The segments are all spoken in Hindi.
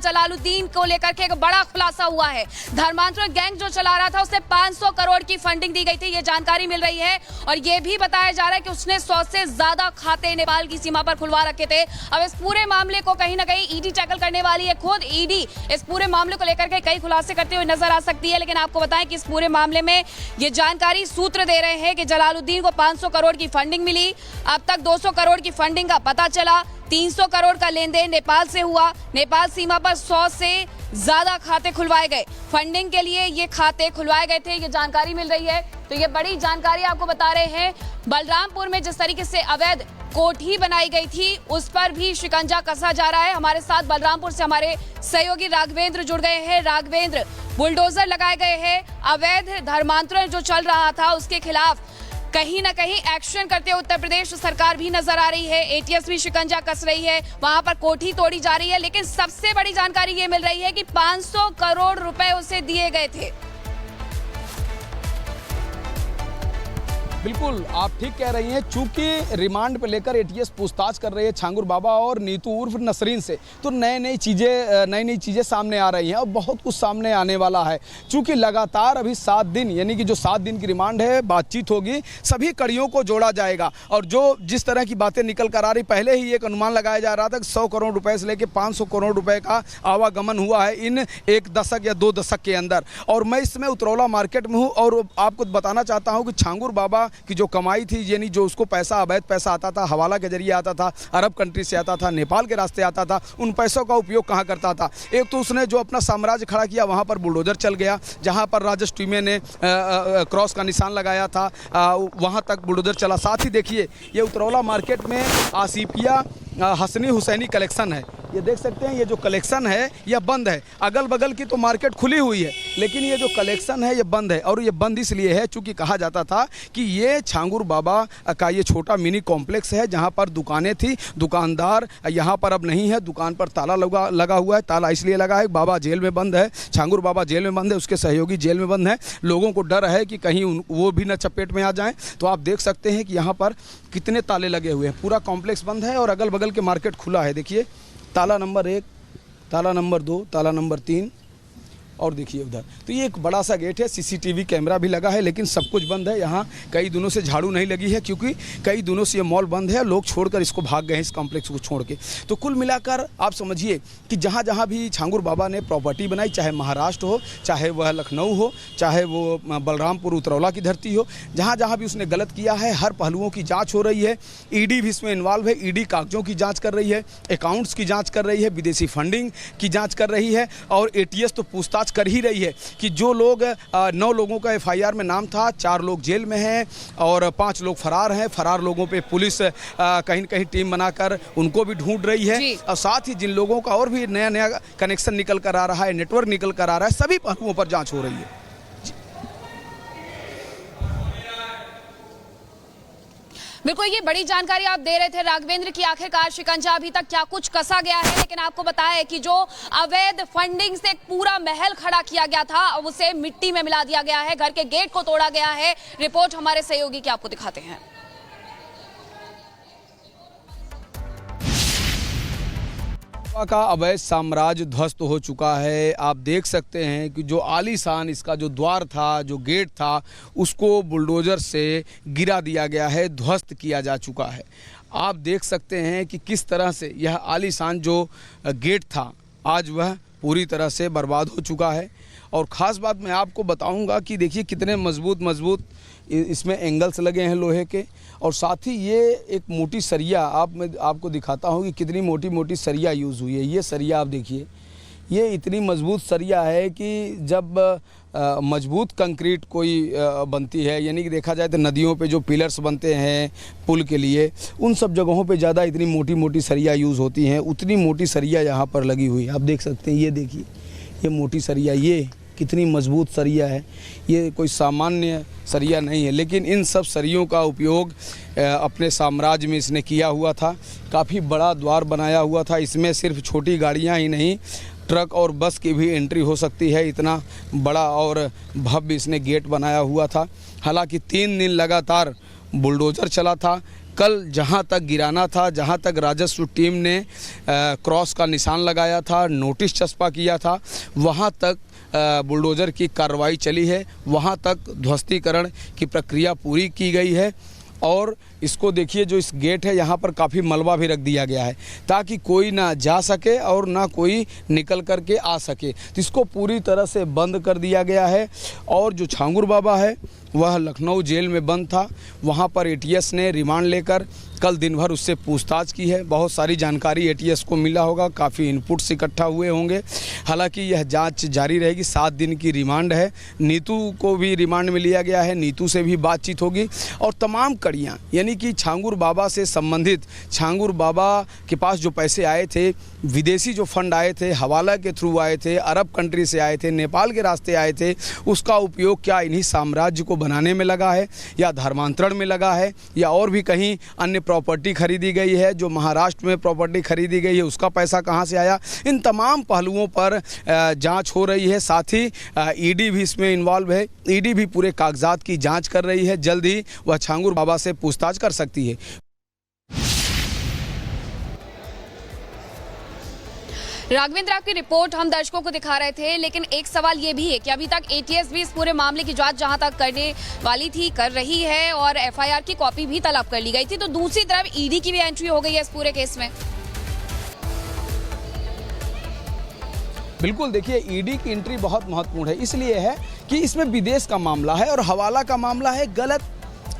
जलालुद्दीन को लेकर के एक बड़ा खुलासा हुआ है। धर्मांतरण गैंग जो चला रहा था उसे 500 करोड़ की फंडिंग दी गई थी, ये जानकारी मिल रही है। और ये भी बताया जा रहा है कि उसने 100 से ज्यादा खाते नेपाल की सीमा पर खुलवा रखे थे। अब इस पूरे मामले को कहीं ना कहीं ईडी टैकल करने वाली है। खुद ईडी इस पूरे मामले को लेकर के कई खुलासे करते हुए नजर आ सकती है। लेकिन आपको बताएं कि इस पूरे मामले में ये जानकारी सूत्र दे रहे हैं कि जलालुद्दीन को 500 करोड़ की फंडिंग मिली। अब तक 200 करोड़ की फंडिंग का पता चला। 300 करोड़ का लेन देन नेपाल से हुआ। नेपाल सीमा पर 100 से ज्यादा खाते खुलवाए गए। फंडिंग के लिए ये खाते खुलवाए गए थे, ये जानकारी मिल रही है। तो ये बड़ी जानकारी आपको बता रहे हैं। बलरामपुर में जिस तरीके से अवैध कोठी बनाई गई थी उस पर भी शिकंजा कसा जा रहा है। हमारे साथ बलरामपुर से हमारे सहयोगी राघवेंद्र जुड़ गए हैं। राघवेंद्र, बुलडोजर लगाए गए हैं। अवैध धर्मांतरण जो चल रहा था उसके खिलाफ कहीं ना कहीं एक्शन करते हुए उत्तर प्रदेश सरकार भी नजर आ रही है। एटीएस भी शिकंजा कस रही है, वहां पर कोठी तोड़ी जा रही है। लेकिन सबसे बड़ी जानकारी ये मिल रही है कि 500 करोड़ रुपए उसे दिए गए थे। बिल्कुल आप ठीक कह रही हैं। चूंकि रिमांड पर लेकर एटीएस पूछताछ कर रही है छांगुर बाबा और नीतू उर्फ नसरीन से, तो नई नई चीज़ें सामने आ रही हैं और बहुत कुछ सामने आने वाला है। चूंकि लगातार अभी 7 दिन यानी कि जो 7 दिन की रिमांड है, बातचीत होगी, सभी कड़ियों को जोड़ा जाएगा। और जो जिस तरह की बातें निकल कर आ रही, पहले ही एक अनुमान लगाया जा रहा था कि 100 करोड़ रुपए से लेकर 500 करोड़ रुपए का आवागमन हुआ है इन 1 दशक या 2 दशक के अंदर। और मैं इसमें उतरौला मार्केट में हूँ और आपको बताना चाहता हूँ कि छांगुर बाबा की जो कमाई थी, यानी जो उसको पैसा, अवैध पैसा आता था, हवाला के जरिए आता था, अरब कंट्री से आता था, नेपाल के रास्ते आता था, उन पैसों का उपयोग कहाँ करता था। एक तो उसने जो अपना साम्राज्य खड़ा किया वहाँ पर बुलडोजर चल गया, जहाँ पर राजेश टीमे ने क्रॉस का निशान लगाया था वहाँ तक बुलडोजर चला। साथ ही देखिए ये उतरौला मार्केट में आसिफिया हसनी हुसैनी कलेक्शन है, ये देख सकते हैं। ये जो कलेक्शन है यह बंद है। अगल बगल की तो मार्केट खुली हुई है, लेकिन ये जो कलेक्शन है ये बंद है। और ये बंद इसलिए है चूँकि कहा जाता था कि ये छांगुर बाबा का ये छोटा मिनी कॉम्प्लेक्स है जहाँ पर दुकानें थी, दुकानदार यहाँ पर अब नहीं है, दुकान पर ताला लगा हुआ है। ताला इसलिए लगा है, बाबा जेल में बंद है, छांगुर बाबा जेल में बंद है, उसके सहयोगी जेल में बंद है। लोगों को डर है कि कहीं वो भी न चपेट में आ जाएं। तो आप देख सकते हैं कि यहाँ पर कितने ताले लगे हुए हैं। पूरा कॉम्प्लेक्स बंद है और अगल बगल के मार्केट खुला है। देखिए ताला नंबर 1, ताला नंबर 2, ताला नंबर 3 और देखिए उधर। तो ये एक बड़ा सा गेट है, सीसीटीवी कैमरा भी लगा है, लेकिन सब कुछ बंद है। यहाँ कई दिनों से झाड़ू नहीं लगी है क्योंकि कई दिनों से ये मॉल बंद है। लोग छोड़कर इसको भाग गए हैं, इस कॉम्प्लेक्स को छोड़ के। तो कुल मिलाकर आप समझिए कि जहाँ जहाँ भी छांगुर बाबा ने प्रॉपर्टी बनाई, चाहे महाराष्ट्र हो, चाहे वह लखनऊ हो, चाहे वो बलरामपुर उतरौला की धरती हो, जहाँ जहाँ भी उसने गलत किया है, हर पहलुओं की जाँच हो रही है। ईडी भी इसमें इन्वॉल्व है। ईडी कागजों की जाँच कर रही है, अकाउंट्स की जाँच कर रही है, विदेशी फंडिंग की जाँच कर रही है। और एटीएस तो पूछताछ कर ही रही है कि जो लोग 9 लोगों का एफआईआर में नाम था, 4 लोग जेल में हैं और 5 लोग फरार हैं। फरार लोगों पे पुलिस कहीं न कहीं टीम बनाकर उनको भी ढूंढ रही है। और साथ ही जिन लोगों का और भी नया नया कनेक्शन निकल कर आ रहा है, नेटवर्क निकल कर आ रहा है, सभी पहलुओं पर जांच हो रही है। बिल्कुल, ये बड़ी जानकारी आप दे रहे थे राघवेंद्र की। आखिरकार शिकंजा अभी तक क्या कुछ कसा गया है, लेकिन आपको बताया कि जो अवैध फंडिंग से एक पूरा महल खड़ा किया गया था अब उसे मिट्टी में मिला दिया गया है, घर के गेट को तोड़ा गया है। रिपोर्ट हमारे सहयोगी की आपको दिखाते हैं। का अवैध साम्राज्य ध्वस्त हो चुका है। आप देख सकते हैं कि जो आलीशान इसका जो द्वार था, जो गेट था, उसको बुलडोजर से गिरा दिया गया है, ध्वस्त किया जा चुका है। आप देख सकते हैं कि किस तरह से यह आलीशान जो गेट था आज वह पूरी तरह से बर्बाद हो चुका है। और ख़ास बात मैं आपको बताऊंगा कि देखिए कितने मजबूत इसमें एंगल्स लगे हैं लोहे के। और साथ ही ये एक मोटी सरिया मैं आपको दिखाता हूँ कि कितनी मोटी मोटी सरिया यूज़ हुई है। ये सरिया आप देखिए, ये इतनी मजबूत सरिया है कि जब मजबूत कंक्रीट कोई बनती है, यानी कि देखा जाए तो नदियों पे जो पिलर्स बनते हैं पुल के लिए, उन सब जगहों पे ज़्यादा इतनी मोटी मोटी सरिया यूज़ होती हैं। उतनी मोटी सरिया यहाँ पर लगी हुई है। आप देख सकते हैं, ये देखिए ये मोटी सरिया, ये कितनी मजबूत सरिया है। ये कोई सामान्य सरिया नहीं है, लेकिन इन सब सरियों का उपयोग अपने साम्राज्य में इसने किया हुआ था। काफ़ी बड़ा द्वार बनाया हुआ था। इसमें सिर्फ छोटी गाड़ियां ही नहीं, ट्रक और बस की भी एंट्री हो सकती है। इतना बड़ा और भव्य इसने गेट बनाया हुआ था। हालांकि 3 दिन लगातार बुलडोज़र चला था, कल जहां तक गिराना था, जहां तक राजस्व टीम ने क्रॉस का निशान लगाया था, नोटिस चस्पा किया था, वहां तक बुलडोज़र की कार्रवाई चली है, वहां तक ध्वस्तीकरण की प्रक्रिया पूरी की गई है। और इसको देखिए, जो इस गेट है यहाँ पर काफ़ी मलबा भी रख दिया गया है ताकि कोई ना जा सके और ना कोई निकल कर के आ सके। तो इसको पूरी तरह से बंद कर दिया गया है। और जो छांगुर बाबा है वह लखनऊ जेल में बंद था, वहाँ पर एटीएस ने रिमांड लेकर कल दिन भर उससे पूछताछ की है। बहुत सारी जानकारी एटीएस को मिला होगा, काफ़ी इनपुट्स इकट्ठा हुए होंगे। हालांकि यह जांच जारी रहेगी, 7 दिन की रिमांड है। नीतू को भी रिमांड में लिया गया है, नीतू से भी बातचीत होगी और तमाम कड़ियाँ, यानी कि छांगुर बाबा से संबंधित, छांगुर बाबा के पास जो पैसे आए थे, विदेशी जो फंड आए थे, हवाला के थ्रू आए थे, अरब कंट्री से आए थे, नेपाल के रास्ते आए थे, उसका उपयोग क्या इन्हीं साम्राज्य को बनाने में लगा है या धर्मांतरण में लगा है या और भी कहीं अन्य प्रॉपर्टी खरीदी गई है, जो महाराष्ट्र में प्रॉपर्टी खरीदी गई है उसका पैसा कहां से आया। इन तमाम पहलुओं पर जांच हो रही है। साथ ही ईडी भी इसमें इन्वॉल्व है, ईडी भी पूरे कागजात की जांच कर रही है। जल्द ही वह छांगुर बाबा से पूछताछ कर सकती है। राघवेंद्र, आपकी रिपोर्ट हम दर्शकों को दिखा रहे थे, लेकिन एक सवाल ये भी है कि अभी तक एटीएस भी इस पूरे मामले की जांच जहां तक करने वाली थी कर रही है और एफआईआर की कॉपी भी तलब कर ली गई थी, तो दूसरी तरफ ईडी की भी एंट्री हो गई है इस पूरे केस में। बिल्कुल, देखिए ईडी की एंट्री बहुत महत्वपूर्ण है, इसलिए है कि इसमें विदेश का मामला है और हवाला का मामला है, गलत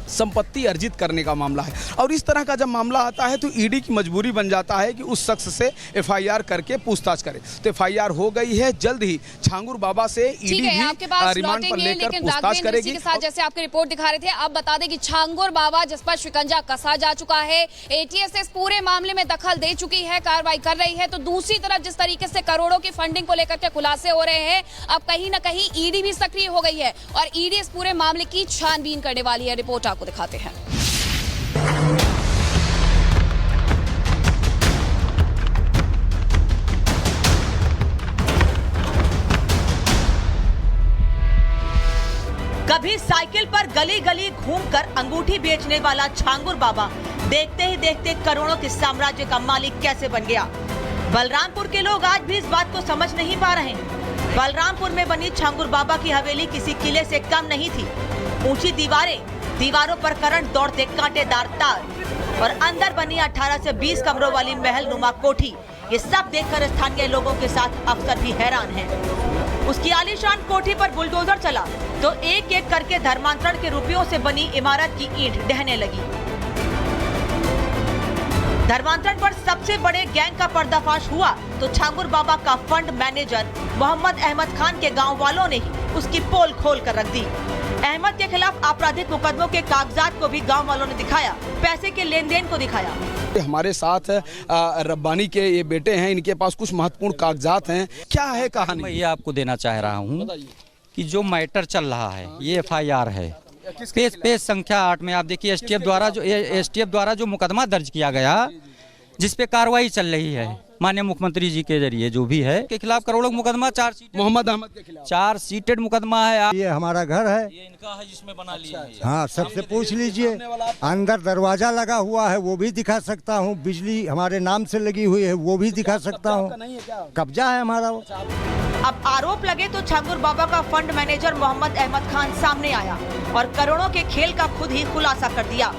संपत्ति अर्जित करने का मामला है। और इस तरह का जब मामला आता है तो ईडी की मजबूरी बन जाता है कि उस शख्स से एफआईआर करके पूछताछ करे। तो एफआईआर हो गई है, जल्द ही छांगुर बाबा से ईडी भी रिमांड पर लेकर पूछताछ करेगी। के साथ जैसे आपकी रिपोर्ट दिखा रहे थे, अब बता दें कि छांगुर बाबा जिस पर शिकंजा कसा जा चुका है, एटीएस इस पूरे मामले में दखल दे चुकी है, कार्रवाई कर रही है। तो दूसरी तरफ जिस तरीके से करोड़ों की फंडिंग को लेकर के खुलासे हो रहे हैं, अब कहीं ना कहीं ईडी भी सक्रिय हो गई है और ईडी इस पूरे मामले की छानबीन करने वाली है। रिपोर्ट आपको दिखाते हैं। कभी साइकिल पर गली गली घूमकर अंगूठी बेचने वाला छांगुर बाबा देखते ही देखते करोड़ों के साम्राज्य का मालिक कैसे बन गया। बलरामपुर के लोग आज भी इस बात को समझ नहीं पा रहे हैं। बलरामपुर में बनी छांगुर बाबा की हवेली किसी किले से कम नहीं थी। ऊंची दीवारें, दीवारों पर करंट दौड़ते कांटेदार तार और अंदर बनी 18 से 20 कमरों वाली महल नुमा कोठी, ये सब देखकर स्थानीय लोगों के साथ अफसर भी हैरान हैं। उसकी आलीशान कोठी पर बुलडोजर चला तो एक एक करके धर्मांतरण के रुपयों से बनी इमारत की ईंट ढहने लगी। धर्मांतरण पर सबसे बड़े गैंग का पर्दाफाश हुआ तो छांगुर बाबा का फंड मैनेजर मोहम्मद अहमद खान के गाँव वालों ने ही उसकी पोल खोल कर रख दी। अहमद के खिलाफ आपराधिक मुकदमों के कागजात को भी गांव वालों ने दिखाया, पैसे के लेन देन को दिखाया। हमारे साथ रब्बानी के ये बेटे हैं, इनके पास कुछ महत्वपूर्ण कागजात हैं। क्या है कहानी? मैं ये आपको देना चाह रहा हूँ कि जो मैटर चल रहा है ये एफआईआर है, पेज संख्या 8 में आप देखिए एसटीएफ द्वारा जो मुकदमा दर्ज किया गया, जिस पे कार्रवाई चल रही है माननीय मुख्यमंत्री जी के जरिए, जो भी है के खिलाफ करोड़ों मुकदमा, मोहम्मद अहमद के खिलाफ 4 सीटेड मुकदमा है। ये हमारा घर है, ये इनका है जिसमें बना लिया है। हाँ, सबसे पूछ लीजिए। अंदर दरवाजा लगा हुआ है, वो भी दिखा सकता हूँ। बिजली हमारे नाम से लगी हुई है, वो भी दिखा सकता हूँ। कब्जा है हमारा। अब आरोप लगे तो छांगुर बाबा का फंड मैनेजर मोहम्मद अहमद खान सामने आया और करोड़ों के खेल का खुद ही खुलासा कर दिया।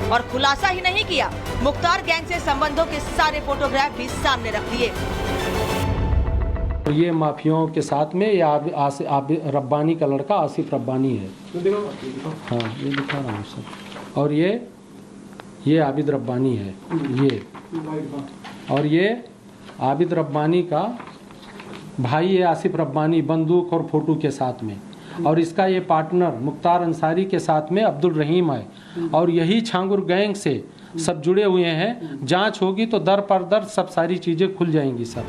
और खुलासा ही नहीं किया, मुख्तार गैंग से संबंधों के सारे फोटोग्राफ भी सामने रख दिए। ये माफियाओं के साथ में ये रब्बानी का लड़का आसिफ रब्बानी है। हाँ, ये दिखा रहा हूँ सर। और ये आबिद रब्बानी है, ये। और ये आबिद रब्बानी का भाई है आसिफ रब्बानी, बंदूक और फोटो के साथ में। और इसका ये पार्टनर मुख्तार अंसारी के साथ में अब्दुल रहीम है। और यही छांगुर गैंग से सब जुड़े हुए हैं। जांच होगी तो दर पर दर सब सारी चीजें खुल जाएंगी सर।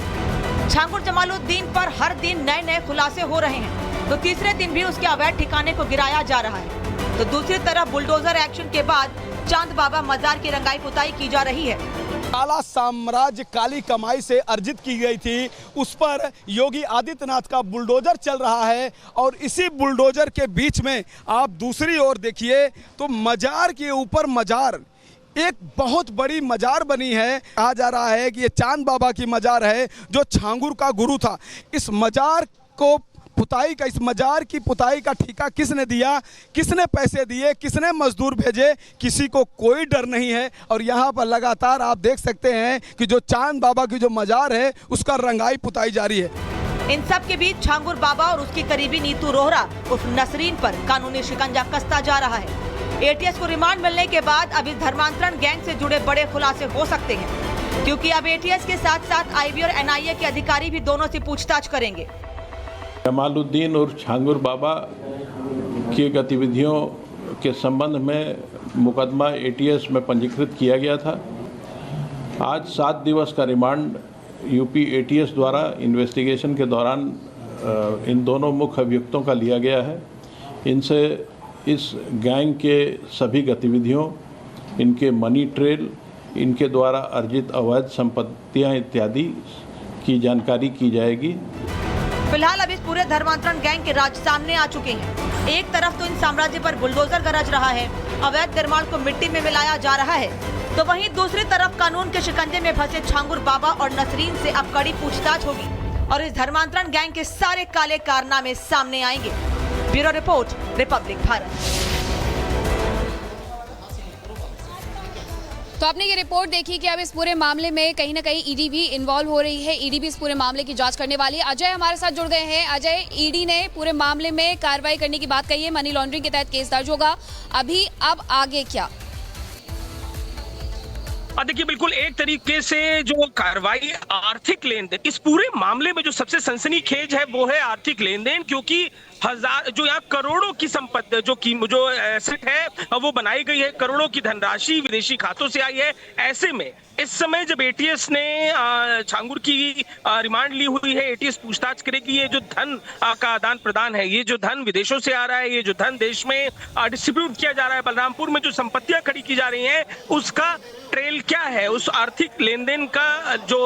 छांगुर जमालुद्दीन पर हर दिन नए नए खुलासे हो रहे हैं, तो तीसरे दिन भी उसके अवैध ठिकाने को गिराया जा रहा है। तो दूसरी तरफ बुलडोजर एक्शन के बाद चांद बाबा मजार की रंगाई पुताई की जा रही है। काला साम्राज्य काली कमाई से अर्जित की गई थी, उस पर योगी आदित्यनाथ का बुलडोजर चल रहा है। और इसी बुलडोजर के बीच में आप दूसरी ओर देखिए तो मजार के ऊपर मजार, एक बहुत बड़ी मजार बनी है। कहा जा रहा है कि ये चांद बाबा की मजार है जो छांगुर का गुरु था। इस मजार को पुताई का, इस मजार की पुताई का ठेका किसने दिया, किसने पैसे दिए, किसने मजदूर भेजे, किसी को कोई डर नहीं है। और यहाँ पर लगातार आप देख सकते हैं कि जो चांद बाबा की जो मजार है उसका रंगाई पुताई जारी है। इन सब के बीच छांगुर बाबा और उसकी करीबी नीतू रोहरा उर्फ नसरीन पर कानूनी शिकंजा कसता जा रहा है। एटीएस को रिमांड मिलने के बाद अब इस धर्मांतरण गैंग से जुड़े बड़े खुलासे हो सकते हैं, क्योंकि अब एटीएस के साथ साथ आईबी और एनआईए के अधिकारी भी दोनों से पूछताछ करेंगे। जमालुद्दीन और छांगुर बाबा की गतिविधियों के संबंध में मुकदमा एटीएस में पंजीकृत किया गया था। आज 7 दिवस का रिमांड यूपी एटीएस द्वारा इन्वेस्टिगेशन के दौरान इन दोनों मुख्य अभियुक्तों का लिया गया है। इनसे इस गैंग के सभी गतिविधियों, इनके मनी ट्रेल, इनके द्वारा अर्जित अवैध संपत्तियां इत्यादि की जानकारी की जाएगी। फिलहाल अब इस पूरे धर्मांतरण गैंग के राज सामने आ चुके हैं। एक तरफ तो इन साम्राज्य पर बुलडोजर गरज रहा है, अवैध निर्माण को मिट्टी में मिलाया जा रहा है, तो वहीं दूसरी तरफ कानून के शिकंजे में फंसे छांगुर बाबा और नसरीन से अब कड़ी पूछताछ होगी और इस धर्मांतरण गैंग के सारे काले कारनामे सामने आएंगे। Bureau report, Republic Bharat. तो आपने ये रिपोर्ट देखी कि अब इस पूरे मामले में कहीं ना कहीं ईडी भी इन्वॉल्व हो रही है। ईडी भी इस पूरे मामले की जांच करने वाली है। अजय हमारे साथ जुड़ गए हैं। अजय, ईडी ने पूरे मामले में कार्रवाई करने की बात कही है, मनी लॉन्ड्रिंग के तहत केस दर्ज होगा। अब आगे क्या? देखिए, बिल्कुल एक तरीके से जो कार्रवाई आर्थिक लेन देन, इस पूरे मामले में जो सबसे सनसनीखेज है वो है आर्थिक लेन देन, क्योंकि जो यहाँ करोड़ों की संपत्ति जो एसेट है वो बनाई गई है, करोड़ों की धनराशि विदेशी खातों से आई है। ऐसे में इस समय जब एटीएस ने छांगुर की रिमांड ली हुई है, एटीएस पूछताछ करेगी ये जो धन का आदान प्रदान है, ये जो धन विदेशों से आ रहा है, ये जो धन देश में डिस्ट्रीब्यूट किया जा रहा है, बलरामपुर में जो संपत्तियां खड़ी की जा रही हैं, उसका ट्रेल क्या है, उस आर्थिक लेन देन का जो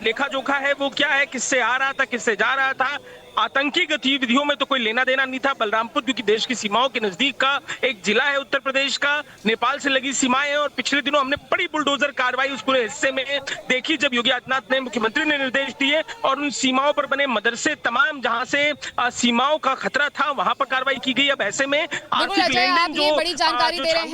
लेखा जोखा है वो क्या है, किससे आ रहा था, किससे जा रहा था। आतंकी गतिविधियों में तो कोई लेना देना नहीं था। बलरामपुर क्योंकि देश की सीमाओं के नजदीक का एक जिला है, उत्तर प्रदेश का, नेपाल से लगी सीमाएं, और पिछले दिनों हमने बड़ी बुलडोजर कार्रवाई उस पूरे हिस्से में देखी जब योगी आदित्यनाथ ने, मुख्यमंत्री ने निर्देश दिए और उन सीमाओं पर बने मदरसे तमाम जहां से सीमाओं का खतरा था वहां पर कार्रवाई की गई। अब ऐसे में आर्थिक लेन देन जो बड़ी जानकारी दे रहे हैं।